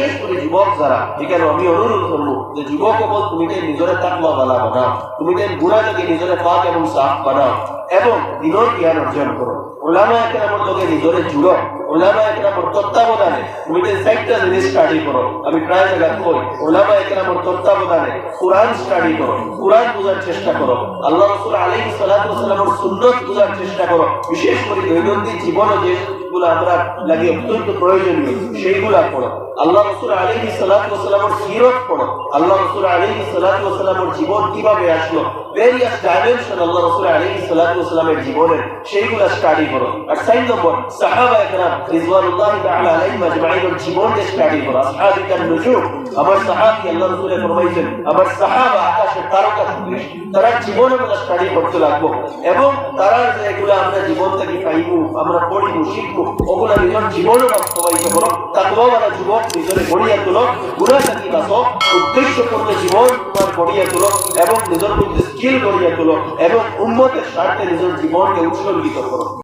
বিশেষ করে যুবক যারা, এখানে আমি অনুরোধ করবো যে যুবক সকল তুমি নিজের তাকওয়া বালা বানাও, তুমি গুনাহ থেকে নিজের পাক এবং সাফ বানাও এবং দিনের জ্ঞান অর্জন করো। উলামা একরামের লগে নিজরে জুড়ো, উলামা একরামের তত্ত্বাবধানে তুমি সাইটটা জিনিস স্টাডি করো। আমি প্রায় জায়গা কই উলামা একরামের তত্ত্বাবধানে কোরআন স্টাডি করো, কোরআন বোঝার চেষ্টা করো, আল্লাহ রাসূল আলাইহিস সালাতু ওয়াস সালামের সুন্নাত বোঝার চেষ্টা করো। বিশেষ করে দৈনন্দিন জীবনে যেগুলো আমরা লাগে অত্যন্ত প্রয়োজনীয় সেইগুলা পড়ো। আল্লাহ রাসূল আলাইহিস সালাতু ওয়াস সালামের সিরাত পড়ো। আল্লাহ রাসূল আলাইহিস সালাতু ওয়াস সালামের জীবন কিভাবে আসলো, ভেরিয়াস ডাইমেনশন আল্লাহ রাসূল আলাইহিস সালাতু ওয়াস সালামের জীবনের, সেইগুলা স্টাডি করো। আর 4 নম্বর সাহাবা একরাম রিজওয়ানুল্লাহি তাআলা আলাইহিম আজমাইনের জীবনকে স্টাডি করো। আসহাবুন নুজুম, আমার সাহাবী আল্লাহ রাসূল ফরমাইছেন আমার সাহাবা আকাশের তারকা সদৃশ, তারা জীবনে আমরা স্টাডি করতে লাগবো এবং তারা যেগুলো আমরা জীবন থেকে পাইবো, আমরা পড়িব, শিখবো, ওগুলো নিজের জীবনে বাস্তবায়িত করো। তাকওয়াওয়ালা যুবক নিজের গড়িয়া তোলো, গুনাহ থেকে বাঁচো, উদ্দেশ্যপূর্ণ জীবন তোমার গড়িয়া তোলো এবং নিজের মধ্যে স্কিল গড়িয়া তোলো এবং উম্মতের স্বার্থে নিজের জীবনকে উৎসর্গিত করো।